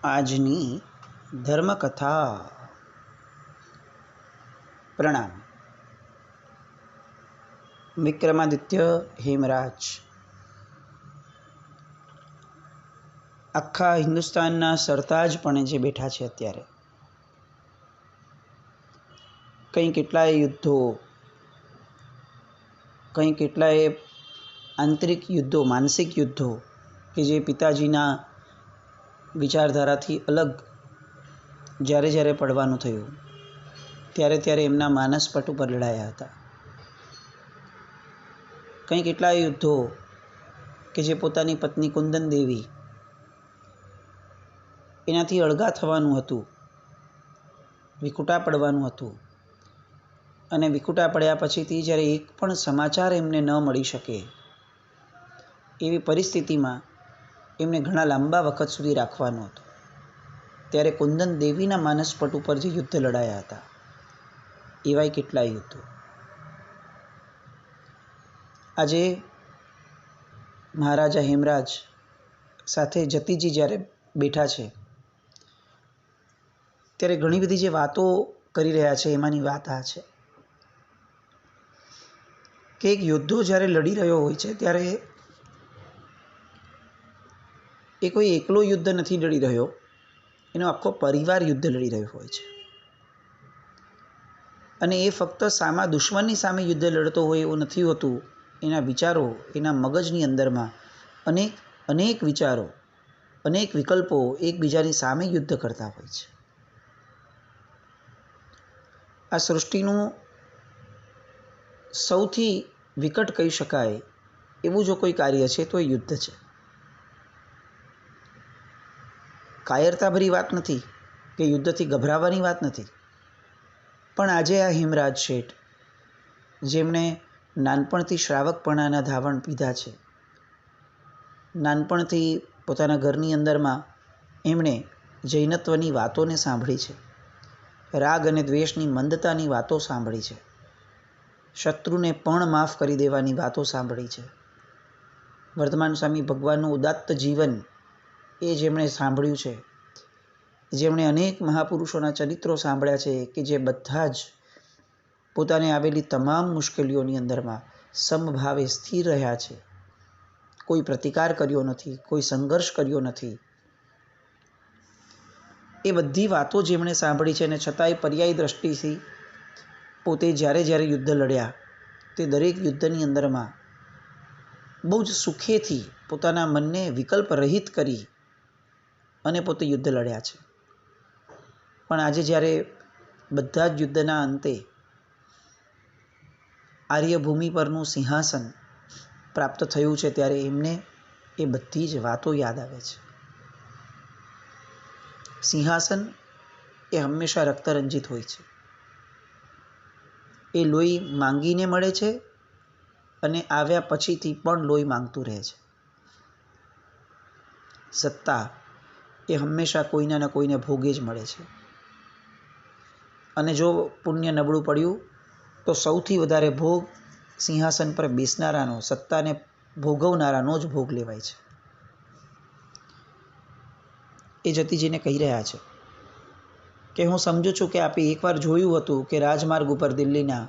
આજની ધર્મકથા. પ્રણામ. વિક્રમાદિત્ય હેમરાજ આખા હિન્દુસ્તાનના સરતાજપણે જે બેઠા છે અત્યારે, કંઈ કેટલાય યુદ્ધો, કંઈ કેટલાય આંતરિક યુદ્ધો, માનસિક યુદ્ધો કે જે પિતાજીના વિચારધારાથી અલગ જ્યારે જ્યારે પડવાનું થયું ત્યારે ત્યારે એમના માનસપટ ઉપર લડાયા હતા. કંઈ કેટલાય યુદ્ધો કે જે પોતાની પત્ની કુંદન દેવી એનાથી અળગા થવાનું હતું, વિખૂટા પડવાનું હતું, અને વિખૂટા પડ્યા પછીથી જ્યારે એક પણ સમાચાર એમને ન મળી શકે એવી પરિસ્થિતિમાં એમને ઘણા લાંબા વખત સુધી રાખવાનું હતું, ત્યારે કુંદન દેવીના માનસપટ ઉપર જે યુદ્ધ લડાયા હતા એવાય કેટલાય યુદ્ધો. આજે મહારાજા હેમરાજ સાથે જતીજી જ્યારે બેઠા છે ત્યારે ઘણી બધી જે વાતો કરી રહ્યા છે એમાંની વાત આ છે કે એક યોદ્ધો જ્યારે લડી રહ્યો હોય છે ત્યારે એ કોઈ એકલો યુદ્ધ નથી લડી રહ્યો, એનો આખો પરિવાર યુદ્ધ લડી રહ્યો હોય છે. અને એ ફક્ત સામા દુશ્મનની સામે યુદ્ધ લડતો હોય એવું નથી હોતું. એના વિચારો, એના મગજની અંદરમાં અનેક અનેક વિચારો, અનેક વિકલ્પો એકબીજાની સામે યુદ્ધ કરતા હોય છે. આ સૃષ્ટિનું સૌથી વિકટ કહી શકાય એવું જો કોઈ કાર્ય છે તો એ યુદ્ધ છે. કાયરતાભરી વાત નથી કે યુદ્ધથી ગભરાવાની વાત નથી, પણ આજે આ હિમરાજ શેઠ, જેમણે નાનપણથી શ્રાવકપણાના ધાવણ પીધા છે, નાનપણથી પોતાના ઘરની અંદરમાં એમણે જૈનત્વની વાતોને સાંભળી છે, રાગ અને દ્વેષની મંદતાની વાતો સાંભળી છે, શત્રુને પણ માફ કરી દેવાની વાતો સાંભળી છે, વર્ધમાન સ્વામી ભગવાનનું ઉદાત્ત જીવન એ જેમણે સાંભળ્યું છે, જેમણે અનેક મહાપુરુષોના ચરિત્રો સાંભળ્યા છે કે જે બધા જ પોતાને આવેલી તમામ મુશ્કેલીઓની અંદરમાં સમભાવે સ્થિર રહ્યા છે, કોઈ પ્રતિકાર કર્યો નથી, કોઈ સંઘર્ષ કર્યો નથી. એ બધી વાતો જેમણે સાંભળી છે અને છતાંય પર્યાયી દ્રષ્ટિથી પોતે જ્યારે જ્યારે યુદ્ધ લડ્યા તે દરેક યુદ્ધની અંદરમાં બહુ જ સુખેથી પોતાના મનને વિકલ્પ રહિત કરી અને પોતે યુદ્ધ લડ્યા છે. પણ આજે જ્યારે બધા જ યુદ્ધના અંતે આર્યભૂમિ પરનું સિંહાસન પ્રાપ્ત થયું છે ત્યારે એમને એ બધી જ વાતો યાદ આવે છે. સિંહાસન એ હંમેશા રક્તરંજિત હોય છે. એ લોહી માંગીને મળે છે અને આવ્યા પછીથી પણ લોહી માંગતું રહે છે. સત્તા એ હંમેશા કોઈના ને કોઈને ભોગે જ મળે છે. અને જો પુણ્ય નબળું પડ્યું તો સૌથી વધારે ભોગ સિંહાસન પર બેસનારાનો, સત્તાને ભોગવનારાનો જ ભોગ લેવાય છે. એ જતીજીને કહી રહ્યા છે કે હું સમજું છું કે આપે એકવાર જોયું હતું કે રાજમાર્ગ ઉપર દિલ્હીના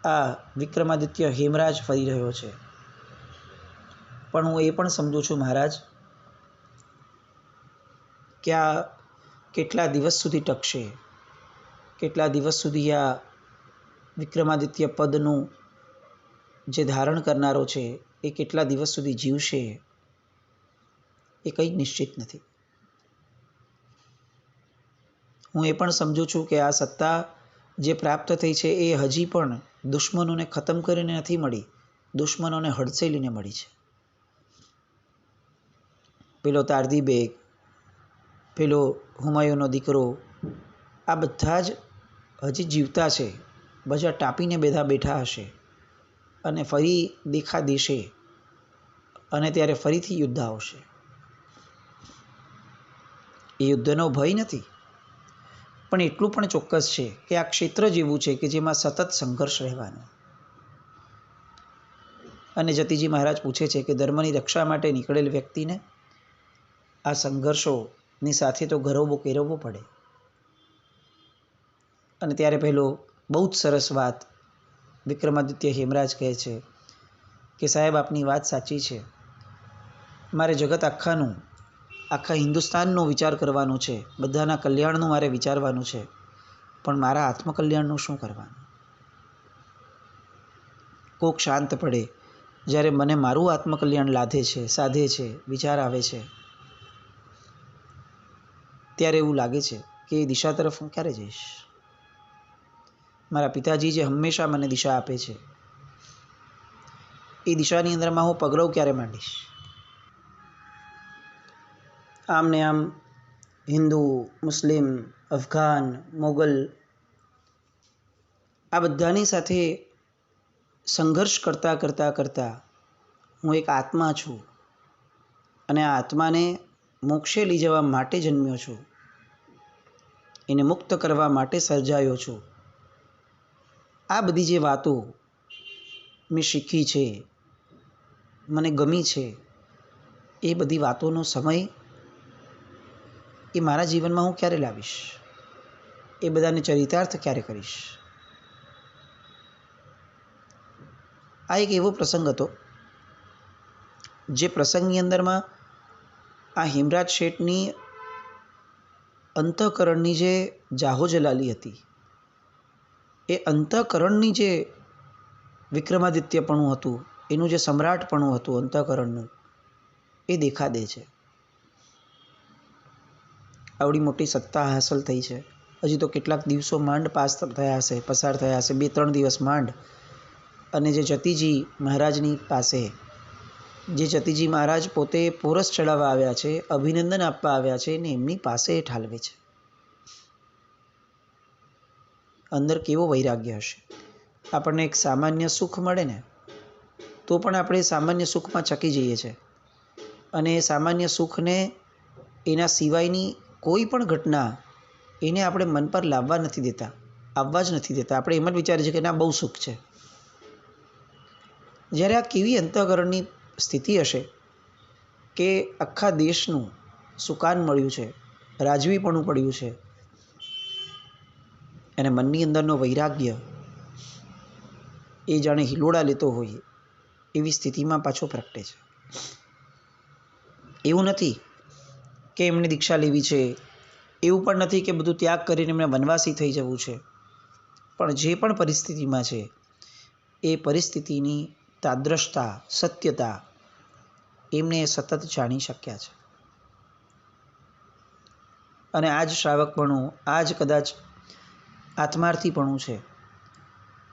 આ વિક્રમાદિત્ય હેમરાજ ફરી રહ્યો છે, પણ હું એ પણ સમજું છું મહારાજ કે આ કેટલા દિવસ સુધી ટકશે, કેટલા દિવસ સુધી આ વિક્રમાદિત્ય પદનું જે ધારણ કરનારો છે એ કેટલા દિવસ સુધી જીવશે એ કંઈ નિશ્ચિત નથી. હું એ પણ સમજું છું કે આ સત્તા જે પ્રાપ્ત થઈ છે એ હજી પણ દુશ્મનોને ખતમ કરીને નથી મળી, દુશ્મનોને હડસેલીને મળી છે. પેલો તારદી બેગ, પેલો હુમાયુનો દીકરો, આ બધા જ હજી જીવતા છે, બજા ટાંપીને બેઠા હશે અને ફરી દેખા દેશે અને ત્યારે ફરીથી યુદ્ધ આવશે. એ યુદ્ધનો ભય નથી, પણ એટલું પણ ચોક્કસ છે કે આ ક્ષેત્ર જેવું છે કે જેમાં સતત સંઘર્ષ રહેવાનો. અને જતીજી મહારાજ પૂછે છે કે ધર્મની રક્ષા માટે નીકળેલ વ્યક્તિને આ સંઘર્ષો ની સાથે તો ગરબો કેરવવો પડે. અને ત્યારે પહેલો બહુ જ સરસ વાત વિક્રમાદિત્ય હેમરાજ કહે છે કે સાહેબ, આપની વાત સાચી છે. મારે જગત આખાનું, આખા હિન્દુસ્તાનનો વિચાર કરવાનો છે, બધાના કલ્યાણનું મારે વિચારવાનું છે, પણ મારા આત્મકલ્યાણનું શું કરવાનું? કોક શાંત પડે જ્યારે મને મારું આત્મકલ્યાણ લાધે છે, સાધે છે, વિચાર આવે છે, ત્યારે એવું લાગે છે કે એ દિશા તરફ હું ક્યારે જઈશ? મારા પિતાજી જે હંમેશા મને દિશા આપે છે, એ દિશાની અંદરમાં હું પગરવ ક્યારે માંડીશ? આમ ને આમ હિન્દુ, મુસ્લિમ, અફઘાન, મોગલ આ બધાની સાથે સંઘર્ષ કરતાં કરતાં કરતાં હું એક આત્મા છું અને આ આત્માને મોક્ષે લઈ જવા માટે જન્મ્યો છું, એને મુક્ત કરવા માટે સર્જાયો છું. આ બધી જે વાતો મેં શીખી છે, મને ગમી છે, એ બધી વાતોનો સમય એ મારા જીવનમાં હું ક્યારે લાવીશ? એ બધાને ચરિતાર્થ ક્યારે કરીશ? આ એક એવો પ્રસંગ હતો જે પ્રસંગની અંદરમાં આ હેમરાજ શેઠની અંતઃકરણની જે જાહો જલાલી હતી, એ અંતઃકરણની જે વિક્રમાદિત્યપણું હતું, એનું જે સમ્રાટપણું હતું અંતઃકરણનું, એ દેખા દે છે. આવડી મોટી સત્તા હાંસલ થઈ છે. હજી તો કેટલાક દિવસો માંડ પસાર થયા હશે, 2-3 દિવસ માંડ. અને જે જતીજી મહારાજની પાસે, જે જતીજી મહારાજ પોતે પોરસ ચડાવવા આવ્યા છે, અભિનંદન આપવા આવ્યા છે, ને એમની પાસે એ ઠાલવે છે. અંદર કેવો વૈરાગ્ય હશે! આપણને એક સામાન્ય સુખ મળે ને તો પણ આપણે સામાન્ય સુખમાં ચકી જઈએ છીએ, અને એ સામાન્ય સુખને, એના સિવાયની કોઈ પણ ઘટના એને આપણે મન પર લાવવા નથી દેતા, આવવા જ નથી દેતા. આપણે એમ જ વિચારીએ છીએ કે ના, બહુ સુખ છે. જ્યારે આ કેવી અંતઃકરણની સ્થિતિ હશે કે આખા દેશનું સુકાન મળ્યું છે, રાજવીપણું પડ્યું છે, અને મનની અંદરનો વૈરાગ્ય એ જાણે હિલોડા લેતો હોય એવી સ્થિતિમાં પાછો પ્રગટે છે. એવું નથી કે એમને દીક્ષા લેવી છે, એવું પણ નથી કે બધું ત્યાગ કરીને એમને વનવાસી થઈ જવું છે, પણ જે પણ પરિસ્થિતિમાં છે એ પરિસ્થિતિની તાદ્રશતા, સત્યતા એમને સતત જાણી શક્યા છે. અને આ જ શ્રાવકપણું, આ જ કદાચ આત્માર્થીપણું છે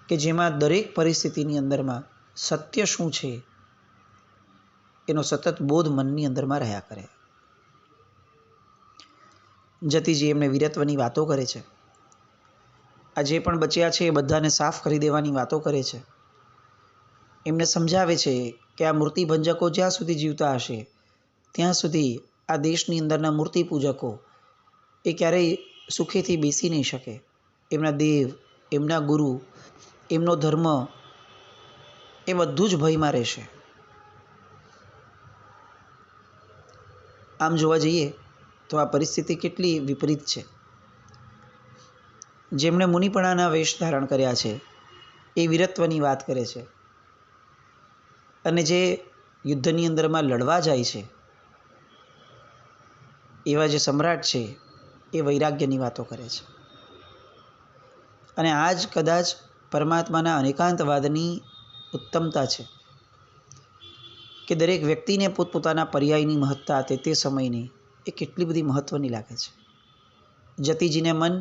કે જેમાં દરેક પરિસ્થિતિની અંદરમાં સત્ય શું છે એનો સતત બોધ મનની અંદરમાં રહ્યા કરે. જતીજી એમને વીરત્વની વાતો કરે છે. આ જે પણ બચ્યા છે એ બધાને સાફ કરી દેવાની વાતો કરે છે. એમને સમજાવે છે કે આ મૂર્તિભંજકો જ્યાં સુધી જીવતા હશે ત્યાં સુધી આ દેશની અંદરના મૂર્તિ પૂજકો એ ક્યારેય સુખેથી બેસી નહીં શકે. એમના દેવ, એમના ગુરુ, એમનો ધર્મ એ બધું જ ભયમાં રહેશે. આમ જોવા જઈએ તો આ પરિસ્થિતિ કેટલી વિપરીત છે. જેમણે મુનિપણાના વેશ ધારણ કર્યા છે એ વીરત્વની વાત કરે છે, અને જે યુદ્ધની અંદરમાં લડવા જાય છે એવા જે સમ્રાટ છે એ વૈરાગ્યની વાતો કરે છે. અને આ જ કદાચ પરમાત્માના અનેકાંતવાદની ઉત્તમતા છે કે દરેક વ્યક્તિને પોતપોતાના પર્યાયની મહત્તા તે સમયની એ કેટલી બધી મહત્ત્વની લાગે છે. જતીજીને મન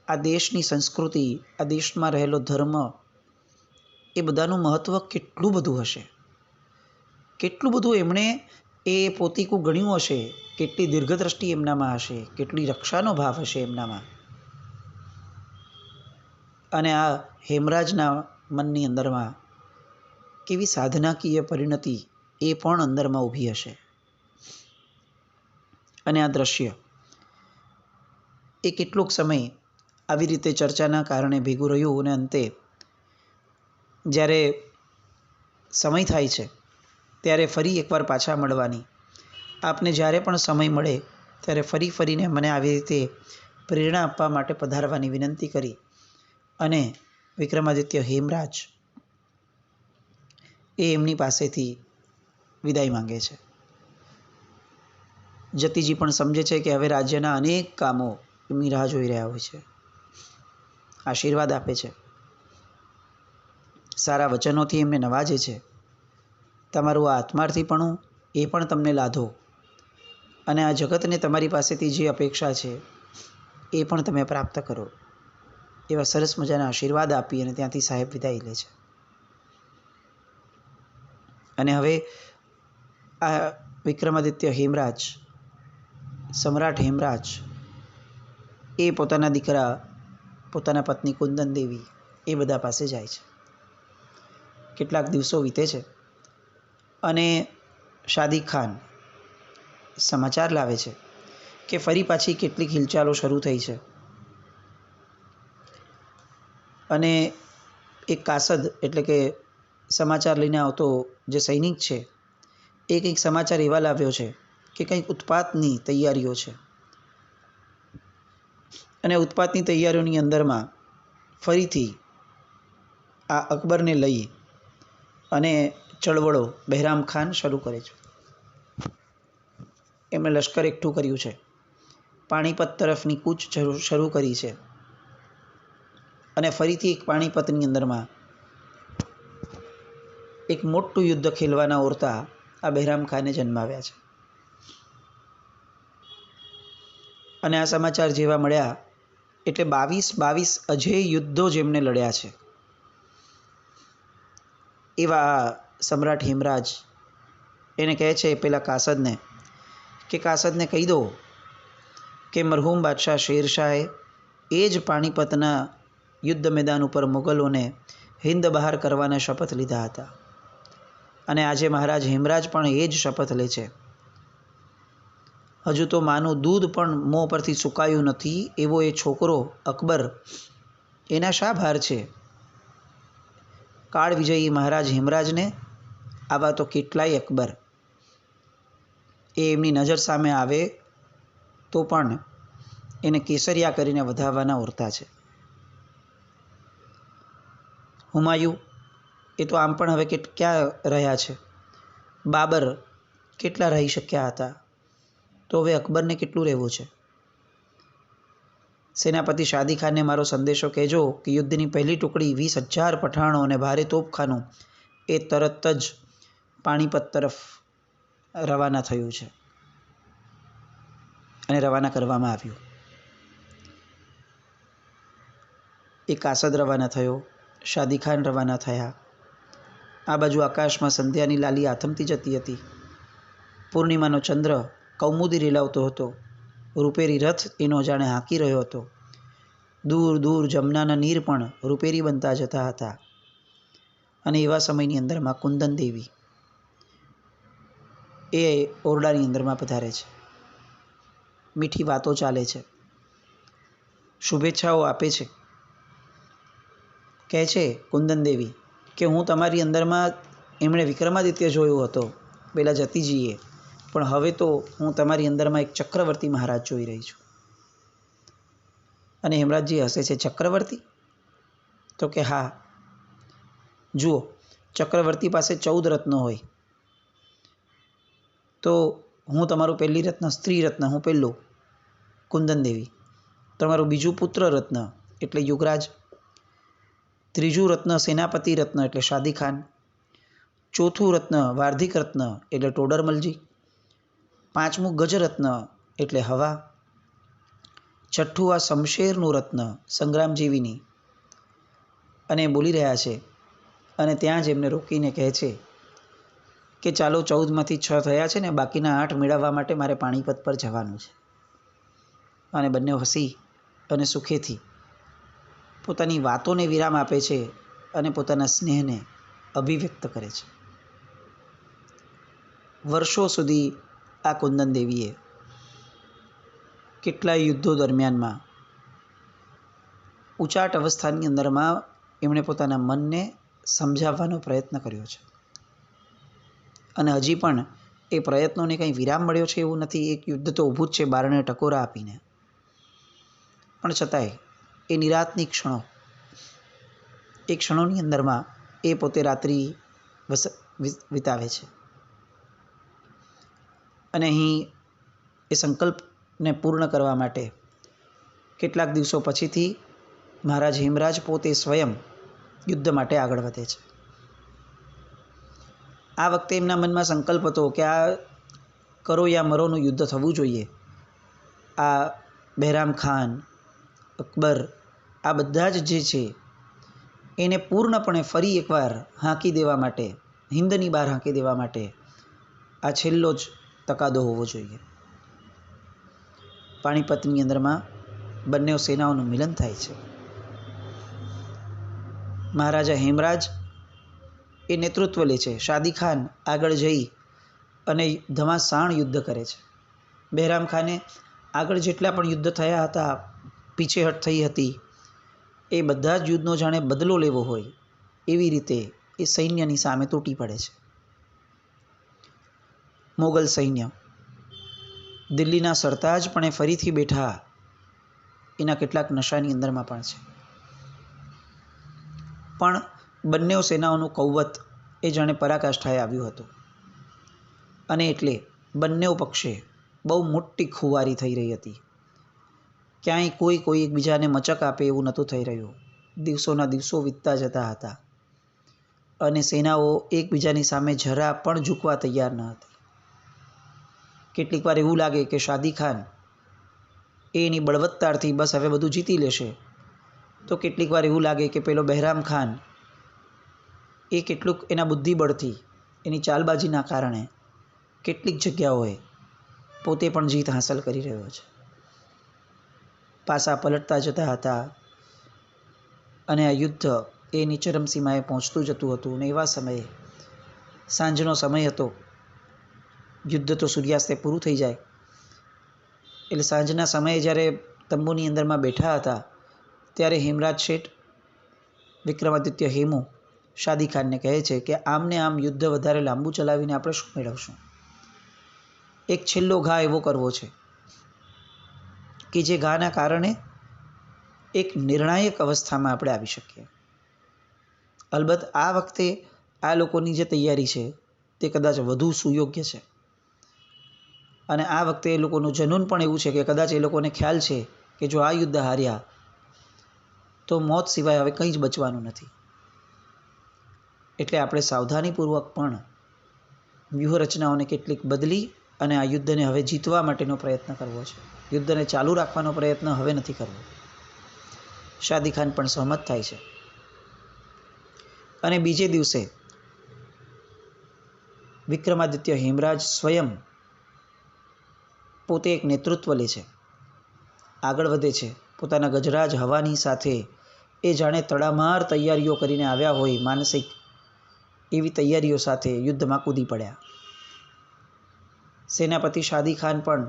આ દેશની સંસ્કૃતિ, આ દેશમાં રહેલો ધર્મ એ બધાનું મહત્ત્વ કેટલું બધું હશે, કેટલું બધું એમણે એ પોતીકું ગણ્યું હશે, કેટલી દીર્ઘદ્રષ્ટિ એમનામાં હશે, કેટલી રક્ષાનો ભાવ હશે એમનામાં. અને આ હેમરાજના મનની અંદરમાં કેવી સાધનાકીય પરિણતિ એ પણ અંદરમાં ઊભી હશે. અને આ દ્રશ્ય એ કેટલોક સમય આવી રીતે ચર્ચાના કારણે ભેગું રહ્યું, અને અંતે જ્યારે સમય થાય છે ત્યારે ફરી એકવાર પાછા મળવાની, આપને જ્યારે પણ સમય મળે ત્યારે ફરી ફરીને મને આવી રીતે પ્રેરણા આપવા માટે પધારવાની વિનંતી કરી અને વિક્રમાદિત્ય હેમરાજ એ એમની પાસેથી વિદાય માંગે છે. જતીજી પણ સમજે છે કે હવે રાજ્યના અનેક કામો એમની રાહ જોઈ રહ્યા હોય છે. આશીર્વાદ આપે છે, સારા વચનોથી એમને નવાજે છે. તમારું આ આત્માર્થીપણું એ પણ તમને લાધો અને આ જગતને તમારી પાસેથી જે અપેક્ષા છે એ પણ તમે પ્રાપ્ત કરો, એવા સરસ મજાના આશીર્વાદ આપી અને ત્યાંથી સાહેબ વિદાય લે છે. અને હવે આ વિક્રમાદિત્ય હેમરાજ, સમ્રાટ હેમરાજ એ પોતાના દીકરા, પોતાના પત્ની કુંદન દેવી એ બધા પાસે જાય છે. કેટલાક દિવસો વીતે છે અને શાદી ખાન સમાચાર લાવે છે કે ફરી પાછી કેટલીક હિલચાલો શરૂ થઈ છે અને એક કાસદ એટલે કે સમાચાર લઈને આવતો જે સૈનિક છે એ કંઈક સમાચાર એવા લાવ્યો છે કે કંઈક ઉત્પાતની તૈયારીઓ છે અને ઉત્પાતની તૈયારીઓની અંદરમાં ફરીથી આ અકબરને લઈ અને ચળવળો બહેરામ ખાન શરૂ કરે છે. એમણે લશ્કર એકઠું કર્યું છે, પાણીપત તરફની કૂચ શરૂ કરી છે અને ફરીથી એક પાણીપતની અંદરમાં એક મોટું યુદ્ધ ખેલવાના ઓરતા આ બહેરામ ખાને જન્માવ્યા છે. અને આ સમાચાર જેવા મળ્યા એટલે 22 અજેય યુદ્ધો જેમને લડ્યા છે એવા સમ્રાટ હેમરાજ એને કહે છે પેલા કાસદને કે કાસદને કહી દો કે મરહૂમ બાદશાહ શેરશાહે એ જ પાણીપતના યુદ્ધ મેદાન ઉપર મુગલોને હિંદ બહાર કરવાના શપથ લીધા હતા અને આજે મહારાજ હેમરાજ પણ એ જ શપથ લે છે. હજુ તો માનું દૂધ પણ મોં પરથી સુકાયું નથી એવો એ છોકરો અકબર એના શા ભાર છે? કાળ વિજયી મહારાજ હેમરાજને આવા તો કેટલાય અકબર એ એમની નજર સામે આવે તો પણ એને કેસરિયા કરીને વધાવવાના ઓરતા છે. હુમાયુ એ તો આમ પણ હવે ક્યાં રહ્યા છે, બાબર કેટલા રહી શક્યા હતા, તો હવે અકબરને કેટલું રહેવું છે? સેનાપતિ શાદી ખાનને મારો સંદેશો કહેજો કે યુદ્ધની પહેલી ટુકડી 20,000 પઠાણો અને ભારે તોપખાનું એ તરત જ પાણીપત તરફ રવાના થયું છે અને રવાના કરવામાં આવ્યું. એ કાસદ રવાના થયો, શાદી ખાન રવાના થયા. આ બાજુ આકાશમાં સંધ્યાની લાલી આથમતી જતી હતી. પૂર્ણિમાનો ચંદ્ર કૌમુદી રેલાવતો હતો. રૂપેરી રથ એનો જાણે હાંકી રહ્યો હતો. દૂર દૂર જમનાના નીર પણ રૂપેરી બનતા જતા હતા. અને એવા સમયની અંદરમાં કુંદન દેવી એ ઓરડાની અંદરમાં પધારે છે. મીઠી વાતો ચાલે છે, શુભેચ્છાઓ આપે છે. કહે છે કુંદન દેવી કે હું તમારી અંદરમાં એમણે વિક્રમાદિત્ય જોયો હતો પેલા જતીજીએ, પણ હવે તો હું તમારી અંદરમાં એક ચક્રવર્તી મહારાજ જોઈ રહી છું. અને હેમરાજજી હસે છે. ચક્રવર્તી? તો કે હા, જુઓ, ચક્રવર્તી પાસે 14 રત્નો હોય તો હું તમારું પહેલી રત્ન સ્ત્રી રત્ન, હું પહેલું કુંદન દેવી. તમારું બીજું પુત્ર રત્ન એટલે યુગરાજ. ત્રીજું રત્ન સેનાપતિ રત્ન એટલે શાદી ખાન. ચોથું રત્ન વાર્ધિક રત્ન એટલે ટોડરમલજી. પાંચમું ગજરત્ન એટલે હવા. છઠ્ઠું આ શમશેરનું રત્ન સંગ્રામજીવીની. અને બોલી રહ્યા છે અને ત્યાં જ એમને રોકીને કહે છે કે ચાલો 14માંથી 6 થયા છે ને, બાકીના 8 મેળવવા માટે મારે પાણીપત પર જવાનું છે. અને બંને હસી અને સુખેથી પોતાની વાતોને વિરામ આપે છે અને પોતાના સ્નેહને અભિવ્યક્ત કરે છે. વર્ષો સુધી આ કુંદન દેવીએ કેટલાય યુદ્ધો દરમિયાનમાં ઉચાટ અવસ્થાની અંદરમાં એમણે પોતાના મનને સમજાવવાનો પ્રયત્ન કર્યો છે અને હજી પણ એ પ્રયત્નોને કંઈ વિરામ મળ્યો છે એવું નથી. એક યુદ્ધ તો ઊભું જ છે બારણે ટકોરા આપીને. પણ છતાંય એ નિરાંતની ક્ષણો, એ ક્ષણોની અંદરમાં એ પોતે રાત્રિ વિતાવે છે. અને અહીં એ સંકલ્પને પૂર્ણ કરવા માટે કેટલાક દિવસો પછીથી મહારાજ હેમરાજ પોતે સ્વયં યુદ્ધ માટે આગળ વધે છે. આ વખતે એમના મનમાં સંકલ્પ હતો કે આ કરો યા મરોનું યુદ્ધ થવું જોઈએ. આ બહેરામ ખાન, અકબર, આ બધા જ જે છે એને પૂર્ણપણે ફરી એકવાર હાંકી દેવા માટે, હિંદની બહાર હાંકી દેવા માટે આ છેલ્લો જ તકાદો હોવો જોઈએ. પાણીપતની અંદરમાં બંને સેનાઓનું મિલન થાય છે. મહારાજા હેમરાજ એ નેતૃત્વ લે છે. શાદી ખાન આગળ જઈ અને ધમાસાણ યુદ્ધ કરે છે. બહેરામ ખાને આગળ જેટલા પણ યુદ્ધ થયા હતા, પીછેહટ થઈ હતી, એ બધા જ યુદ્ધનો જાણે બદલો લેવો હોય એવી રીતે એ સૈન્યની સામે તૂટી પડે છે. મોગલ સૈન્ય દિલ્હીના સરતાજ પણ એ ફરીથી બેઠા એના કેટલાક નશાની અંદરમાં પણ છે. પણ બંને સેનાઓનું કૌવત એ જાણે પરાકાષ્ઠાએ આવ્યું હતું અને એટલે બંને પક્ષે બહુ મોટી ખુવારી થઈ રહી હતી. ક્યાંય કોઈ એકબીજાને મચક આપે એવું નહોતું થઈ રહ્યું. દિવસોના દિવસો વીતતા જતા હતા અને સેનાઓ એકબીજાની સામે જરા પણ ઝૂકવા તૈયાર ન હતી. કેટલીક વાર એવું લાગે કે શાદી ખાન એની બળવત્તારથી બસ હવે બધું જીતી લેશે, તો કેટલીક વાર એવું લાગે કે પેલો બહેરામ ખાન એ કેટલુંક એના બુદ્ધિબળથી, એની ચાલબાજીના કારણે કેટલીક જગ્યાઓએ પોતે પણ જીત હાંસલ કરી રહ્યો છે. પાસા પલટતા જતા હતા અને આ યુદ્ધ એની ચરમસીમાએ પહોંચતું જતું હતું. અને એવા સમયે સાંજનો સમય હતો. યુદ્ધ તો સૂર્યાસ્તે પૂરું થઈ જાય એટલે સાંજના સમયે જ્યારે તંબુની અંદરમાં બેઠા હતા ત્યારે હેમરાજ શેઠ વિક્રમાદિત્ય હેમુ શાદી ખાનને કહે છે કે આમને આમ યુદ્ધ વધારે લાંબુ ચલાવીને આપણે શું મેળવશું? એક છેલ્લો ઘા એવો કરવો છે કે જે ઘાના કારણે એક નિર્ણાયક અવસ્થામાં આપણે આવી શકીએ. અલબત્ત આ વખતે આ લોકોની જે તૈયારી છે તે કદાચ વધુ સુયોગ્ય છે અને આ વખતે એ લોકોનું જનૂન પણ એવું છે કે કદાચ એ લોકોને ખ્યાલ છે કે જો આ યુદ્ધ હાર્યા તો મોત સિવાય હવે કંઈ જ બચવાનું નથી. એટલે આપણે સાવધાનીપૂર્વક પણ વ્યૂહરચનાઓને કેટલીક બદલી અને આ યુદ્ધને હવે જીતવા માટેનો પ્રયત્ન કરવો છે. યુદ્ધને ચાલુ રાખવાનો પ્રયત્ન હવે નથી કરવો. શાદી ખાન પણ સહમત થાય છે અને બીજે દિવસે વિક્રમાદિત્ય હેમરાજ સ્વયં પોતે એક નેતૃત્વ લે છે, આગળ વધે છે. પોતાના ગજરાજ હવાની સાથે એ જાણે તડામાર તૈયારીઓ કરીને આવ્યા હોય, માનસિક એવી તૈયારીઓ સાથે યુદ્ધમાં કૂદી પડ્યા. સેનાપતિ શાદી ખાન પણ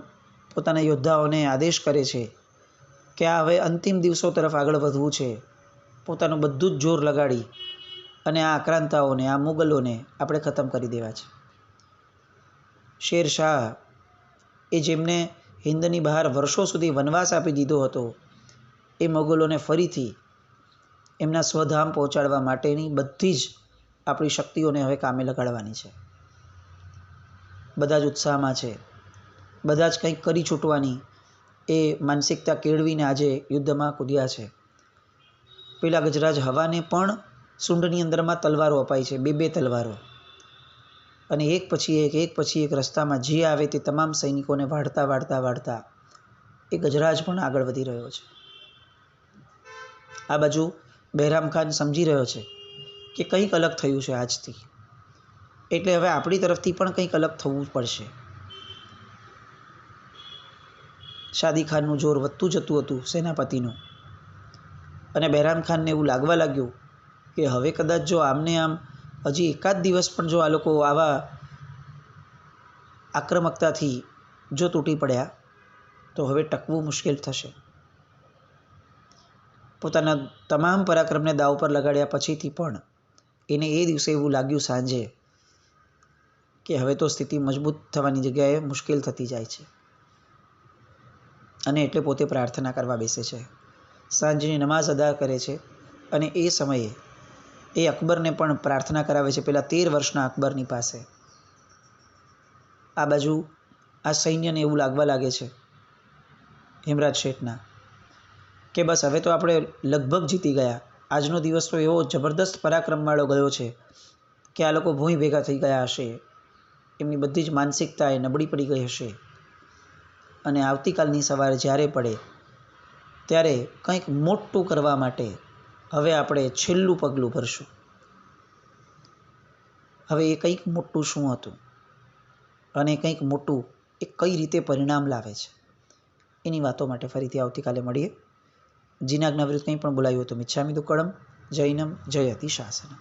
પોતાના યોદ્ધાઓને આદેશ કરે છે કે આ હવે અંતિમ દિવસો તરફ આગળ વધવું છે. પોતાનું બધું જ જોર લગાડી અને આ આક્રાંતાઓને, આ મુગલોને આપણે ખતમ કરી દેવા છે. શેરશાહ એ જેમને હિંદની બહાર વર્ષો સુધી વનવાસ આપી દીધો હતો, એ મોગલોને ફરીથી એમના સ્વધામ પહોંચાડવા માટેની બધી જ આપણી શક્તિઓને હવે કામે લગાડવાની છે. બધા જ ઉત્સાહમાં છે, બધા જ કંઈક કરી છૂટવાની એ માનસિકતા કેળવીને આજે યુદ્ધમાં કૂદ્યા છે. પેલા ગજરાજ હવાને પણ સૂંઢની અંદરમાં તલવારો અપાઈ છે, બે તલવારો, અને એક પછી એક રસ્તામાં જે આવે તે તમામ સૈનિકોને વાળતા એ ગજરાજ પણ આગળ વધી રહ્યો છે. આ બાજુ બહેરામ ખાન સમજી રહ્યો છે કે કંઈક અલગ થયું છે આજથી, એટલે હવે આપણી તરફથી પણ કંઈક અલગ થવું પડશે. શાદી ખાનનું જોર વધતું જતું હતું સેનાપતિનું, અને બહેરામ ખાનને એવું લાગવા લાગ્યું કે હવે કદાચ જો આમને આમ હજી એકાદ દિવસ પણ જો આ લોકો આવા આક્રમકતાથી જો તૂટી પડ્યા તો હવે ટકવું મુશ્કેલ થશે. પોતાના તમામ પરાક્રમને દાવ પર લગાડ્યા પછીથી પણ એને એ દિવસે એવું લાગ્યું સાંજે કે હવે તો સ્થિતિ મજબૂત થવાની જગ્યાએ મુશ્કેલ થતી જાય છે અને એટલે પોતે પ્રાર્થના કરવા બેસે છે. સાંજની નમાઝ અદા કરે છે અને એ સમયે એ અકબરને પણ પ્રાર્થના કરાવે છે, પેલા 13 વર્ષના અકબરની પાસે. આ બાજુ આ સૈન્યને એવું લાગવા લાગે છે હેમરાજ શેઠના કે બસ હવે તો આપણે લગભગ જીતી ગયા. આજનો દિવસ તો એવો જબરદસ્ત પરાક્રમવાળો ગયો છે કે આ લોકો ભૂંય ભેગા થઈ ગયા હશે, એમની બધી જ માનસિકતા એ નબળી પડી ગઈ હશે અને આવતીકાલની સવારે જ્યારે પડે ત્યારે કંઈક મોટું કરવા માટે હવે આપણે છેલ્લું પગલું ભરશું. હવે એ કંઈક મોટું શું હતું અને કંઈક મોટું એ કઈ રીતે પરિણામ લાવે છે એની વાતો માટે ફરીથી આવતીકાલે મળીએ. જીનાજ્ઞા વિરુદ્ધ કંઈ પણ બોલાયું તો મિચ્છામિ દુક્કડમ. જૈનમ જયતિ શાસનમ.